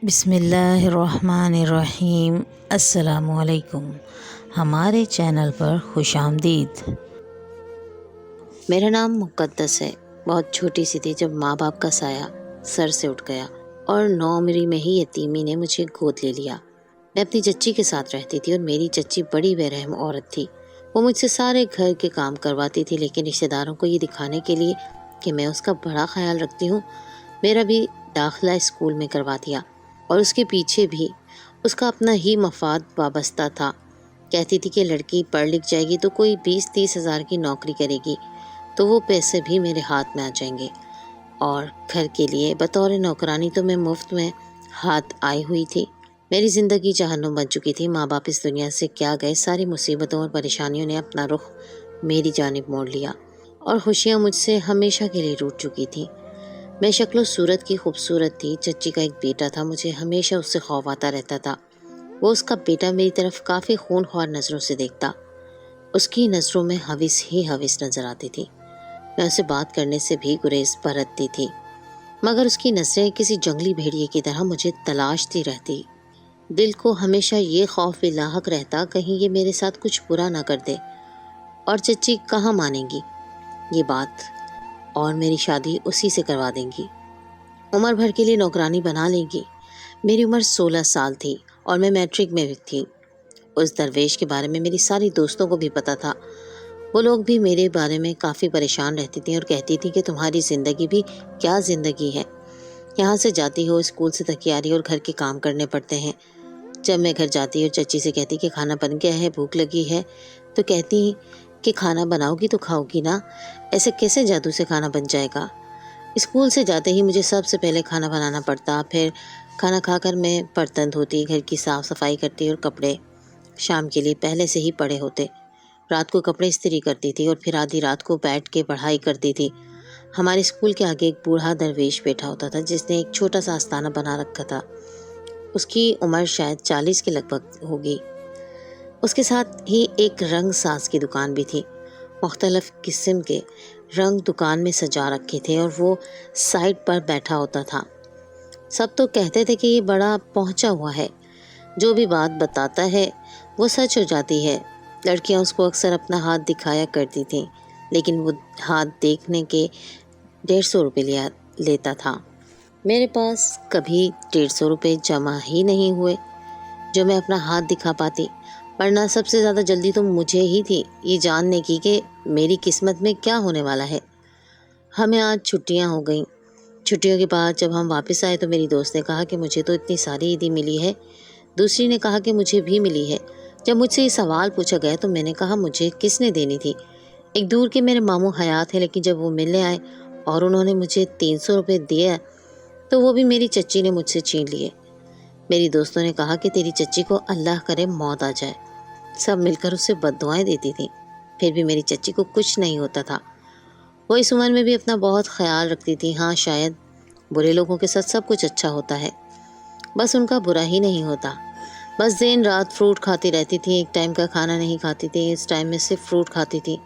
بسم اللہ الرحمن الرحیم۔ السلام علیکم، ہمارے چینل پر خوش آمدید۔ میرا نام مقدس ہے۔ بہت چھوٹی سی تھی جب ماں باپ کا سایہ سر سے اٹھ گیا اور 9 عمری میں ہی یتیمی نے مجھے گود لے لیا۔ میں اپنی چچی کے ساتھ رہتی تھی اور میری چچی بڑی بے رحم عورت تھی۔ وہ مجھ سے سارے گھر کے کام کرواتی تھی، لیکن رشتہ داروں کو یہ دکھانے کے لیے کہ میں اس کا بڑا خیال رکھتی ہوں، میرا بھی داخلہ اسکول میں کروا دیا، اور اس کے پیچھے بھی اس کا اپنا ہی مفاد وابستہ تھا۔ کہتی تھی کہ لڑکی پڑھ لکھ جائے گی تو کوئی 20-30 ہزار کی نوکری کرے گی تو وہ پیسے بھی میرے ہاتھ میں آ جائیں گے، اور گھر کے لیے بطور نوکرانی تو میں مفت میں ہاتھ آئی ہوئی تھی۔ میری زندگی جہنم بن چکی تھی۔ ماں باپ اس دنیا سے کیا گئے، ساری مصیبتوں اور پریشانیوں نے اپنا رخ میری جانب موڑ لیا، اور خوشیاں مجھ سے ہمیشہ کے لیے روٹھ چکی تھیں۔ میں شکل و صورت کی خوبصورت تھی۔ چچی کا ایک بیٹا تھا، مجھے ہمیشہ اس سے خوف آتا رہتا تھا۔ وہ اس کا بیٹا میری طرف کافی خون خوار نظروں سے دیکھتا۔ اس کی نظروں میں ہوس ہی ہوس نظر آتی تھی۔ میں اسے بات کرنے سے بھی گریز برتتی تھی، مگر اس کی نظریں کسی جنگلی بھیڑیے کی طرح مجھے تلاشتی رہتی۔ دل کو ہمیشہ یہ خوف بھی لاحق رہتا کہیں یہ میرے ساتھ کچھ برا نہ کر دے، اور چچی کہاں مانے گی یہ بات، اور میری شادی اسی سے کروا دیں گی، عمر بھر کے لیے نوکرانی بنا لیں گی۔ میری عمر 16 سال تھی اور میں میٹرک میں تھی۔ اس درویش کے بارے میں میری ساری دوستوں کو بھی پتہ تھا۔ وہ لوگ بھی میرے بارے میں کافی پریشان رہتی تھیں اور کہتی تھیں کہ تمہاری زندگی بھی کیا زندگی ہے، یہاں سے جاتی ہو، اسکول سے تھکی اور گھر کے کام کرنے پڑتے ہیں۔ جب میں گھر جاتی اور چچی سے کہتی کہ کھانا بن گیا ہے، بھوک لگی ہے، تو کہتی کہ کھانا بناؤ گی تو کھاؤ گی نا، ایسے کیسے جادو سے کھانا بن جائے گا۔ اسکول سے جاتے ہی مجھے سب سے پہلے کھانا بنانا پڑتا، پھر کھانا کھا کر میں برتن دھوتی، گھر کی صاف صفائی کرتی، اور کپڑے شام کے لیے پہلے سے ہی پڑے ہوتے۔ رات کو کپڑے استری کرتی تھی اور پھر آدھی رات کو بیٹھ کے پڑھائی کرتی تھی۔ ہمارے اسکول کے آگے ایک بوڑھا درویش بیٹھا ہوتا تھا جس نے ایک چھوٹا سا آستانہ بنا رکھا تھا۔ اس کی عمر شاید 40 کے لگ بھگ ہوگی۔ اس کے ساتھ ہی ایک رنگ ساز کی دکان بھی تھی۔ مختلف قسم کے رنگ دکان میں سجا رکھے تھے اور وہ سائڈ پر بیٹھا ہوتا تھا۔ سب تو کہتے تھے کہ یہ بڑا پہنچا ہوا ہے، جو بھی بات بتاتا ہے وہ سچ ہو جاتی ہے۔ لڑکیاں اس کو اکثر اپنا ہاتھ دکھایا کرتی تھیں، لیکن وہ ہاتھ دیکھنے کے 150 روپے لیتا تھا۔ میرے پاس کبھی 150 روپے جمع ہی نہیں ہوئے جو میں اپنا ہاتھ دکھا پاتی، ورنہ سب سے زیادہ جلدی تو مجھے ہی تھی یہ جاننے کی کہ میری قسمت میں کیا ہونے والا ہے۔ ہمیں آج چھٹیاں ہو گئیں۔ چھٹیوں کے بعد جب ہم واپس آئے تو میری دوست نے کہا کہ مجھے تو اتنی ساری عیدی ملی ہے، دوسری نے کہا کہ مجھے بھی ملی ہے۔ جب مجھ سے یہ سوال پوچھا گیا تو میں نے کہا مجھے کس نے دینی تھی؟ ایک دور کے میرے ماموں حیات ہے، لیکن جب وہ ملنے آئے اور انہوں نے مجھے 300 روپے دیے تو وہ بھی میری چچی نے مجھ سے چھین لیے۔ میری دوستوں نے کہا کہ تیری چچی کو اللہ کرے موت آ جائے۔ سب مل کر اسے بد دعائیں دیتی تھیں، پھر بھی میری چچی کو کچھ نہیں ہوتا تھا۔ وہ اس عمر میں بھی اپنا بہت خیال رکھتی تھی۔ ہاں، شاید برے لوگوں کے ساتھ سب کچھ اچھا ہوتا ہے، بس ان کا برا ہی نہیں ہوتا۔ بس دن رات فروٹ کھاتی رہتی تھی، ایک ٹائم کا کھانا نہیں کھاتی تھی، اس ٹائم میں صرف فروٹ کھاتی تھی۔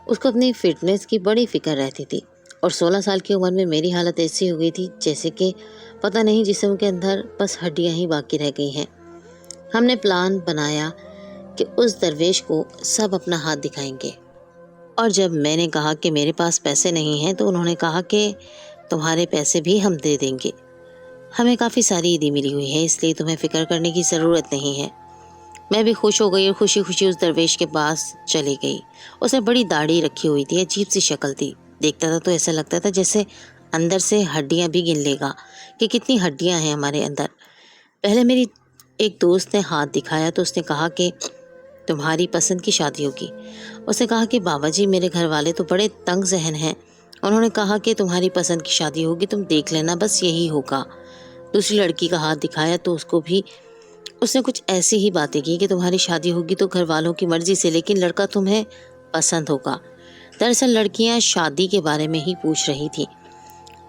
اس کو اپنی فٹنس کی بڑی فکر رہتی تھی، اور 16 سال کی عمر میں میری حالت ایسی ہو گئی تھی جیسے کہ پتہ نہیں جسم کے اندر بس ہڈیاں ہی باقی رہ گئی ہیں۔ ہم نے پلان بنایا کہ اس درویش کو سب اپنا ہاتھ دکھائیں گے، اور جب میں نے کہا کہ میرے پاس پیسے نہیں ہیں تو انہوں نے کہا کہ تمہارے پیسے بھی ہم دے دیں گے، ہمیں کافی ساری عیدی ملی ہوئی ہے، اس لیے تمہیں فکر کرنے کی ضرورت نہیں ہے۔ میں بھی خوش ہو گئی اور خوشی خوشی اس درویش کے پاس چلی گئی۔ اس نے بڑی داڑھی رکھی ہوئی تھی، عجیب سی شکل تھی، دیکھتا تھا تو ایسا لگتا تھا جیسے اندر سے ہڈیاں بھی گن لے گا کہ کتنی ہڈیاں ہیں ہمارے اندر۔ پہلے میری ایک دوست نے ہاتھ دکھایا تو اس نے کہا کہ تمہاری پسند کی شادی ہوگی۔ اس نے کہا کہ بابا جی میرے گھر والے تو بڑے تنگ ذہن ہیں، انہوں نے کہا کہ تمہاری پسند کی شادی ہوگی، تم دیکھ لینا، بس یہی ہوگا۔ دوسری لڑکی کا ہاتھ دکھایا تو اس نے کچھ ایسی ہی باتیں کی کہ تمہاری شادی ہوگی تو گھر والوں کی مرضی سے، لیکن لڑکا تمہیں پسند ہوگا۔ دراصل لڑکیاں شادی کے بارے میں ہی پوچھ رہی تھی،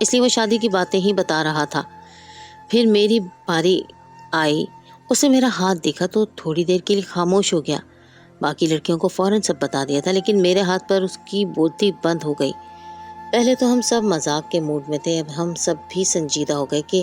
اس لیے وہ شادی کی باتیں ہی بتا رہا تھا۔ پھر میری باری آئی، اس نے میرا ہاتھ دیکھا تو تھوڑی دیر کے لیے خاموش ہو گیا۔ باقی لڑکیوں کو فوراً سب بتا دیا تھا، لیکن میرے ہاتھ پر اس کی بولتی بند ہو گئی۔ پہلے تو ہم سب مذاق کے موڈ میں تھے، اب ہم سب بھی سنجیدہ ہو گئے کہ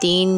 3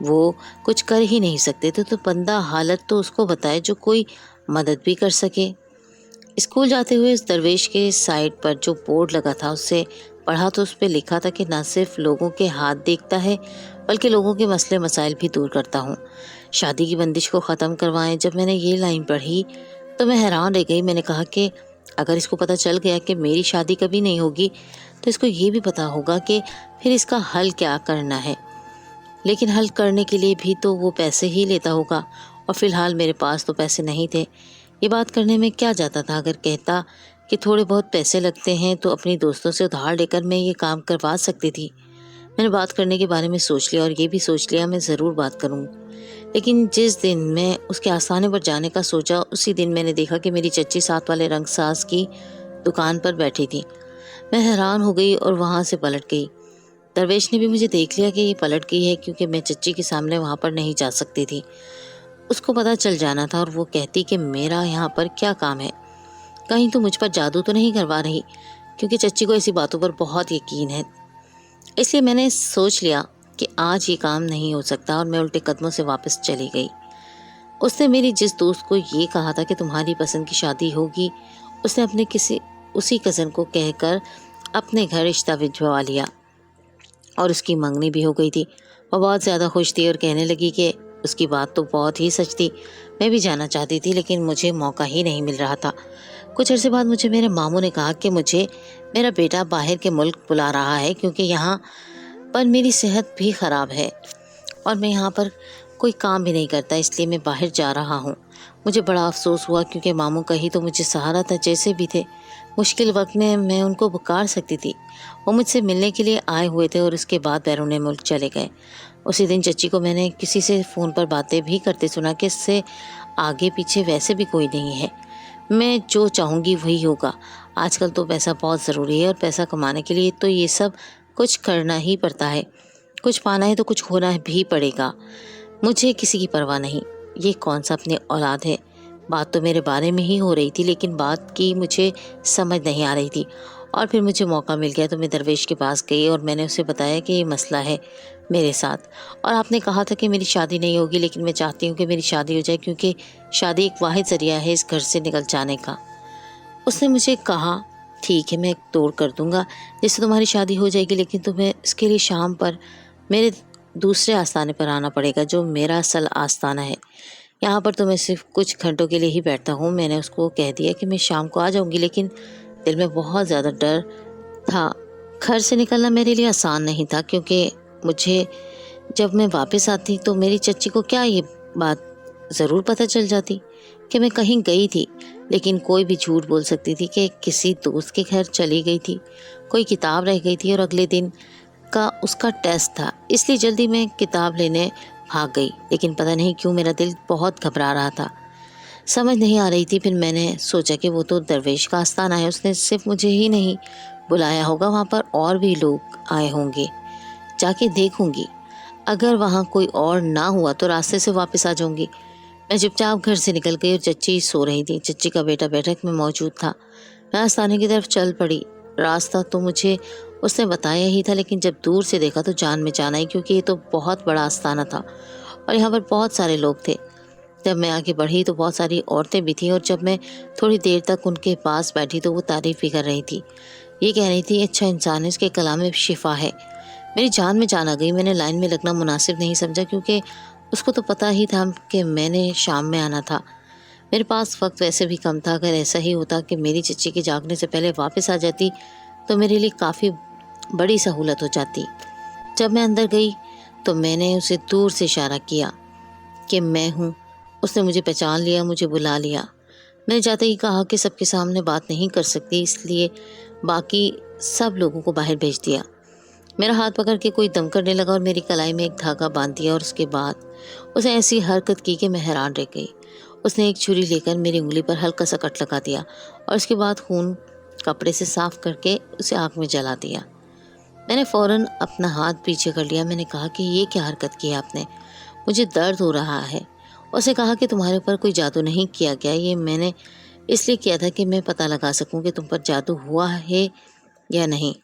وہ کچھ کر ہی نہیں سکتے تھے تو بندہ حالت تو اس کو بتائے جو کوئی مدد بھی کر سکے۔ اسکول جاتے ہوئے اس درویش کے سائڈ پر جو بورڈ لگا تھا اس سے پڑھا تو اس پہ لکھا تھا کہ نہ صرف لوگوں کے ہاتھ دیکھتا ہے بلکہ لوگوں کے مسئلے مسائل بھی دور کرتا ہوں، شادی کی بندش کو ختم کروائیں۔ جب میں نے یہ لائن پڑھی تو میں حیران رہ گئی۔ میں نے کہا کہ اگر اس کو پتہ چل گیا کہ میری شادی کبھی نہیں ہوگی تو اس کو یہ بھی پتہ ہوگا کہ پھر اس کا حل کیا کرنا ہے، لیکن حل کرنے کے لیے بھی تو وہ پیسے ہی لیتا ہوگا، اور فی الحال میرے پاس تو پیسے نہیں تھے۔ یہ بات کرنے میں کیا جاتا تھا، اگر کہتا کہ تھوڑے بہت پیسے لگتے ہیں تو اپنی دوستوں سے ادھار لے کر میں یہ کام کروا سکتی تھی۔ میں نے بات کرنے کے بارے میں سوچ لیا اور یہ بھی سوچ لیا میں ضرور بات کروں، لیکن جس دن میں اس کے آستانے پر جانے کا سوچا اسی دن میں نے دیکھا کہ میری چچی ساتھ والے رنگ ساز کی دکان پر بیٹھی تھی۔ میں حیران ہو گئی اور وہاں سے پلٹ گئی۔ درویش نے بھی مجھے دیکھ لیا کہ یہ پلٹ گئی ہے، کیونکہ میں چچی کے سامنے وہاں پر نہیں جا سکتی تھی۔ اس کو پتہ چل جانا تھا اور وہ کہتی کہ میرا یہاں پر کیا کام ہے، کہیں تو مجھ پر جادو تو نہیں کروا رہی، کیونکہ چچی کو ایسی باتوں پر بہت یقین ہے۔ اس لیے میں نے سوچ لیا کہ آج یہ کام نہیں ہو سکتا اور میں الٹے قدموں سے واپس چلی گئی۔ اس نے میری جس دوست کو یہ کہا تھا کہ تمہاری پسند کی شادی ہوگی، اس نے اپنے اسی کزن کو کہہ کر اپنے گھر رشتہ بھجوا لیا اور اس کی منگنی بھی ہو گئی تھی۔ وہ بہت زیادہ خوش تھی اور کہنے لگی کہ اس کی بات تو بہت ہی سچ تھی، میں بھی جانا چاہتی تھی لیکن مجھے موقع ہی نہیں مل رہا تھا۔ کچھ عرصے بعد مجھے میرے ماموں نے کہا کہ مجھے میرا بیٹا باہر کے ملک بلا رہا ہے، کیونکہ یہاں پر میری صحت بھی خراب ہے اور میں یہاں پر کوئی کام بھی نہیں کرتا، اس لیے میں باہر جا رہا ہوں۔ مجھے بڑا افسوس ہوا کیونکہ ماموں کا ہی تو مجھے سہارا تھا، جیسے بھی تھے مشکل وقت میں ان کو پکار سکتی تھی۔ وہ مجھ سے ملنے کے لیے آئے ہوئے تھے اور اس کے بعد بیرون ملک چلے گئے۔ اسی دن چچی کو میں نے کسی سے فون پر باتیں بھی کرتے سنا کہ اس سے آگے پیچھے ویسے بھی کوئی نہیں ہے، میں جو چاہوں گی وہی ہوگا۔ آج کل تو پیسہ بہت ضروری ہے اور پیسہ کمانے کے لیے تو یہ سب کچھ کرنا ہی پڑتا ہے، کچھ پانا ہے تو کچھ کھونا بھی پڑے گا۔ مجھے کسی کی پرواہ نہیں، یہ کون سا اپنی اولاد ہے۔ بات تو میرے بارے میں ہی ہو رہی تھی لیکن بات کی مجھے سمجھ نہیں آ رہی تھی، اور پھر مجھے موقع مل گیا تو میں درویش کے پاس گئی اور میں نے اسے بتایا کہ یہ مسئلہ ہے میرے ساتھ، اور آپ نے کہا تھا کہ میری شادی نہیں ہوگی لیکن میں چاہتی ہوں کہ میری شادی ہو جائے، کیونکہ شادی ایک واحد ذریعہ ہے اس گھر سے نکل جانے کا۔ اس نے مجھے کہا ٹھیک ہے میں ایک توڑ کر دوں گا جس سے تمہاری شادی ہو جائے گی، لیکن تمہیں اس کے لیے شام پر میرے دوسرے آستانے پر آنا پڑے گا جو میرا اصل آستانہ ہے۔ یہاں پر تو میں صرف کچھ گھنٹوں کے لیے ہی بیٹھتا ہوں۔ میں نے اس کو کہہ دیا کہ میں شام کو آ جاؤں گی، لیکن دل میں بہت زیادہ ڈر تھا۔ گھر سے نکلنا میرے لیے آسان نہیں تھا، کیونکہ مجھے جب میں واپس آتی تو میری چچی کو کیا یہ بات ضرور پتہ چل جاتی کہ میں کہیں گئی تھی، لیکن کوئی بھی جھوٹ بول سکتی تھی کہ کسی دوست کے گھر چلی گئی تھی، کوئی کتاب رہ گئی تھی اور اگلے دن کا اس کا ٹیسٹ تھا، اس لیے جلدی میں کتاب لینے بھاگ گئی، لیکن پتہ نہیں کیوں میرا دل بہت گھبرا رہا تھا، سمجھ نہیں آ رہی تھی۔ پھر میں نے سوچا کہ وہ تو درویش کا آستانہ ہے، اس نے صرف مجھے ہی نہیں بلایا ہوگا، وہاں پر اور بھی لوگ آئے ہوں گے، جا کے دیکھوں گی، اگر وہاں کوئی اور نہ ہوا تو راستے سے واپس آ جاؤں گی۔ میں چپ چاپ گھر سے نکل گئی اور چچی سو رہی تھی، چچی کا بیٹا بیٹھک میں موجود تھا۔ میں آستانے کی طرف چل پڑی۔ راستہ تو مجھے اس نے بتایا ہی تھا، لیکن جب دور سے دیکھا تو جان میں جان آئی، کیونکہ یہ تو بہت بڑا آستانہ تھا اور یہاں پر بہت سارے لوگ تھے۔ جب میں آگے بڑھی تو بہت ساری عورتیں بھی تھیں، اور جب میں تھوڑی دیر تک ان کے پاس بیٹھی تو وہ تعریف بھی کر رہی تھی، یہ کہہ رہی تھی اچھا انسان ہے، اس کے کلام میں شفا ہے۔ میری جان میں جان آ گئی۔ میں نے لائن میں لگنا مناسب نہیں سمجھا، کیونکہ اس کو تو پتہ ہی تھا کہ میں نے شام میں آنا تھا۔ میرے پاس وقت ویسے بھی کم تھا، اگر ایسا ہی ہوتا کہ میری چچی کے جاگنے سے پہلے واپس آ جاتی تو میرے لیے کافی بڑی سہولت ہو جاتی۔ جب میں اندر گئی تو میں نے اسے دور سے اشارہ کیا کہ میں ہوں۔ اس نے مجھے پہچان لیا، مجھے بلا لیا۔ میں نے جاتے ہی کہا کہ سب کے سامنے بات نہیں کر سکتی، اس لیے باقی سب لوگوں کو باہر بھیج دیا۔ میرا ہاتھ پکڑ کے کوئی دم کرنے لگا اور میری کلائی میں ایک دھاگا باندھ دیا، اور اس کے بعد اس نے ایسی حرکت کی کہ میں حیران رہ گئی۔ اس نے ایک چھری لے کر میری انگلی پر ہلکا سا کٹ لگا دیا اور اس کے بعد خون کپڑے سے صاف کر کے اسے آگ میں جلا دیا۔ میں نے فوراً اپنا ہاتھ پیچھے کر لیا۔ میں نے کہا کہ یہ کیا حرکت کی آپ نے، مجھے درد ہو رہا ہے۔ اس نے کہا کہ تمہارے اوپر کوئی جادو نہیں کیا گیا، یہ میں نے اس لیے کیا تھا کہ میں پتہ لگا سکوں کہ تم پر جادو ہوا ہے یا نہیں۔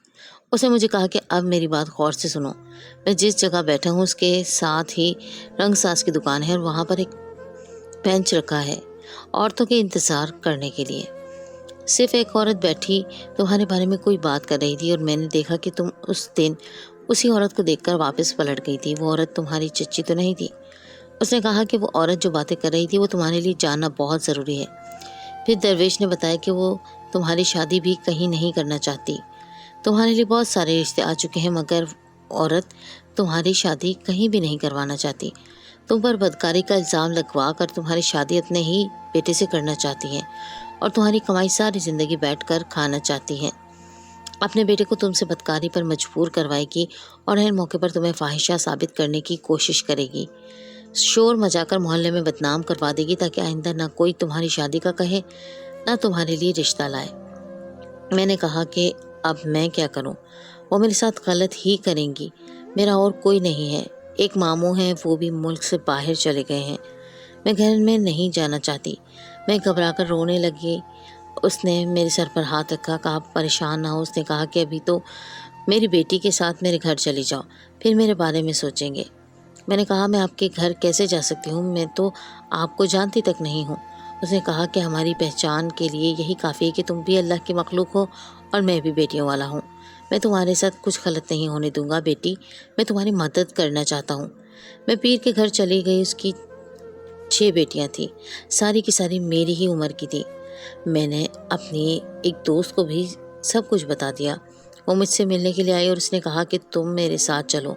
اس نے مجھے کہا کہ اب میری بات غور سے سنو، میں جس جگہ بیٹھا ہوں اس کے ساتھ ہی رنگ ساز کی دکان ہے اور وہاں پر ایک بینچ رکھا ہے عورتوں کے انتظار کرنے کے لیے۔ صرف ایک عورت بیٹھی تمہارے بارے میں کوئی بات کر رہی تھی اور میں نے دیکھا کہ تم اس دن اسی عورت کو دیکھ کر واپس پلٹ گئی تھی۔ وہ عورت تمہاری چچی تو نہیں تھی؟ اس نے کہا کہ وہ عورت جو باتیں کر رہی تھی وہ تمہارے لیے جاننا بہت ضروری ہے۔ پھر درویش نے بتایا کہ وہ تمہاری شادی بھی کہیں نہیں کرنا چاہتی۔ تمہارے لیے بہت سارے رشتے آ چکے ہیں مگر عورت تمہاری شادی کہیں بھی نہیں کروانا چاہتی۔ تم پر بدکاری کا الزام لگوا کر تمہاری شادی اپنے ہی بیٹے سے کرنا چاہتی ہیں اور تمہاری کمائی ساری زندگی بیٹھ کر کھانا چاہتی ہیں۔ اپنے بیٹے کو تم سے بدکاری پر مجبور کروائے گی اور ہر موقع پر تمہیں فاحشہ ثابت کرنے کی کوشش کرے گی۔ شور مچا کر محلے میں بدنام کروا دے گی تاکہ آئندہ نہ کوئی تمہاری شادی کا کہے نہ تمہارے لیے رشتہ لائے۔ میں نے کہا کہ اب میں کیا کروں؟ وہ میرے ساتھ غلط ہی کریں گی، میرا اور کوئی نہیں ہے۔ ایک ماموں ہیں، وہ بھی ملک سے باہر چلے گئے ہیں۔ میں گھر میں نہیں جانا چاہتی۔ میں گھبرا کر رونے لگی۔ اس نے میرے سر پر ہاتھ رکھا، کہا پریشان نہ ہو۔ اس نے کہا کہ ابھی تو میری بیٹی کے ساتھ میرے گھر چلی جاؤ، پھر میرے بارے میں سوچیں گے۔ میں نے کہا میں آپ کے گھر کیسے جا سکتی ہوں؟ میں تو آپ کو جانتی تک نہیں ہوں۔ اس نے کہا کہ ہماری پہچان کے لیے یہی کافی ہے کہ تم بھی اللہ کی مخلوق ہو اور میں بھی بیٹیوں والا ہوں۔ میں تمہارے ساتھ کچھ غلط نہیں ہونے دوں گا بیٹی، میں تمہاری مدد کرنا چاہتا ہوں۔ میں پیر کے گھر چلی گئی۔ اس کی 6 بیٹیاں تھیں، ساری کی ساری میری ہی عمر کی تھی۔ میں نے اپنی ایک دوست کو بھی سب کچھ بتا دیا۔ وہ مجھ سے ملنے کے لیے آئی اور اس نے کہا کہ تم میرے ساتھ چلو۔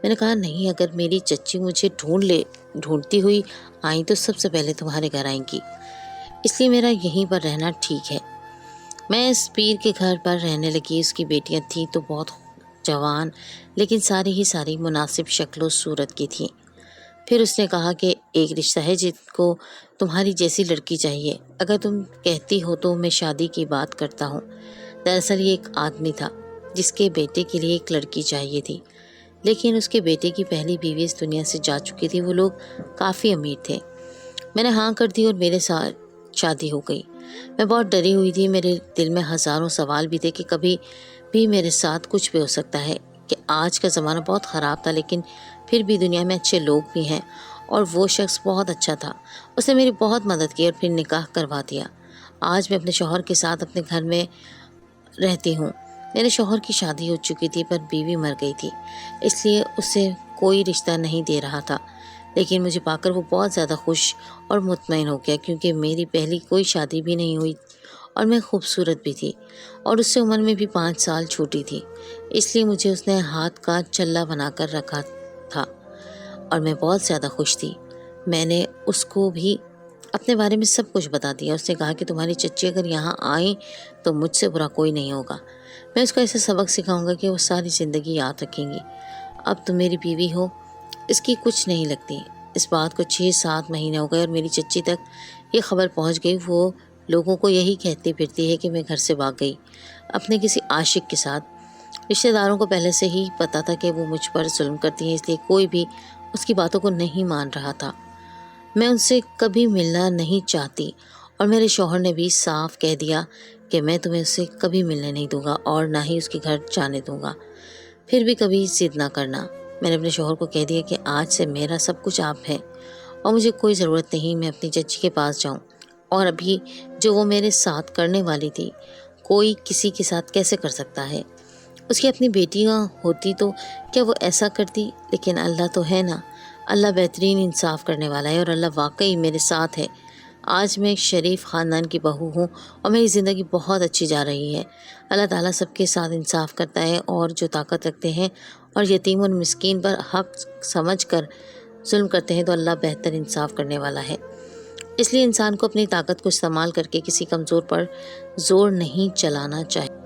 میں نے کہا نہیں، اگر میری چچی مجھے ڈھونڈتی ہوئی آئیں تو سب سے پہلے تمہارے گھر آئیں گی، اس لیے میرا یہیں پر رہنا ٹھیک ہے۔ میں اس پیر کے گھر پر رہنے لگی۔ اس کی بیٹیاں تھیں تو بہت جوان، لیکن ساری مناسب شکل و صورت کی تھیں۔ پھر اس نے کہا کہ ایک رشتہ ہے جن کو تمہاری جیسی لڑکی چاہیے، اگر تم کہتی ہو تو میں شادی کی بات کرتا ہوں۔ دراصل یہ ایک آدمی تھا جس کے بیٹے کے لیے ایک لڑکی چاہیے تھی، لیکن اس کے بیٹے کی پہلی بیوی اس دنیا سے جا چکی تھی۔ وہ لوگ کافی امیر تھے۔ میں نے ہاں کر دی اور میرے ساتھ شادی ہو گئی۔ میں بہت ڈری ہوئی تھی، میرے دل میں ہزاروں سوال بھی تھے کہ کبھی بھی میرے ساتھ کچھ بھی ہو سکتا ہے، کہ آج کا زمانہ بہت خراب تھا لیکن پھر بھی دنیا میں اچھے لوگ بھی ہیں اور وہ شخص بہت اچھا تھا۔ اس نے میری بہت مدد کی اور پھر نکاح کروا دیا۔ آج میں اپنے شوہر کے ساتھ اپنے گھر میں رہتی ہوں۔ میرے شوہر کی شادی ہو چکی تھی پر بیوی مر گئی تھی، اس لیے اسے کوئی رشتہ نہیں دے رہا تھا، لیکن مجھے پا کر وہ بہت زیادہ خوش اور مطمئن ہو گیا کیونکہ میری پہلی کوئی شادی بھی نہیں ہوئی اور میں خوبصورت بھی تھی اور اس سے عمر میں بھی 5 سال چھوٹی تھی، اس لیے مجھے اس نے ہاتھ کا چلا بنا کر رکھا تھا اور میں بہت زیادہ خوش تھی۔ میں نے اس کو بھی اپنے بارے میں سب کچھ بتا دیا۔ اس نے کہا کہ تمہاری چچی اگر یہاں آئیں تو مجھ سے برا کوئی نہیں ہوگا۔ میں اس کو ایسا سبق سکھاؤں گا کہ وہ ساری زندگی یاد رکھیں گی۔ اب تم میری بیوی ہو، اس کی کچھ نہیں لگتی۔ اس بات کو 6-7 مہینے ہو گئے اور میری چچی تک یہ خبر پہنچ گئی۔ وہ لوگوں کو یہی کہتی پھرتی ہے کہ میں گھر سے بھاگ گئی اپنے کسی عاشق کے ساتھ۔ رشتہ داروں کو پہلے سے ہی پتہ تھا کہ وہ مجھ پر ظلم کرتی ہیں، اس لیے کوئی بھی اس کی باتوں کو نہیں مان رہا تھا۔ میں ان سے کبھی ملنا نہیں چاہتی اور میرے شوہر نے بھی صاف کہہ دیا کہ میں تمہیں اس سے کبھی ملنے نہیں دوں گا اور نہ ہی اس کے گھر جانے دوں گا۔ پھر بھی کبھی ضد نہ کرنا۔ میں نے اپنے شوہر کو کہہ دیا کہ آج سے میرا سب کچھ آپ ہے اور مجھے کوئی ضرورت نہیں میں اپنی چچی کے پاس جاؤں، اور ابھی جو وہ میرے ساتھ کرنے والی تھی کوئی کسی کے ساتھ کیسے کر سکتا ہے؟ اس کی اپنی بیٹیاں ہوتی تو کیا وہ ایسا کرتی؟ لیکن اللہ تو ہے نا، اللہ بہترین انصاف کرنے والا ہے اور اللہ واقعی میرے ساتھ ہے۔ آج میں ایک شریف خاندان کی بہو ہوں اور میری زندگی بہت اچھی جا رہی ہے۔ اللہ تعالیٰ سب کے ساتھ انصاف کرتا ہے اور جو طاقت رکھتے ہیں اور یتیم اور مسکین پر حق سمجھ کر ظلم کرتے ہیں تو اللہ بہتر انصاف کرنے والا ہے۔ اس لیے انسان کو اپنی طاقت کو استعمال کر کے کسی کمزور پر زور نہیں چلانا چاہیے۔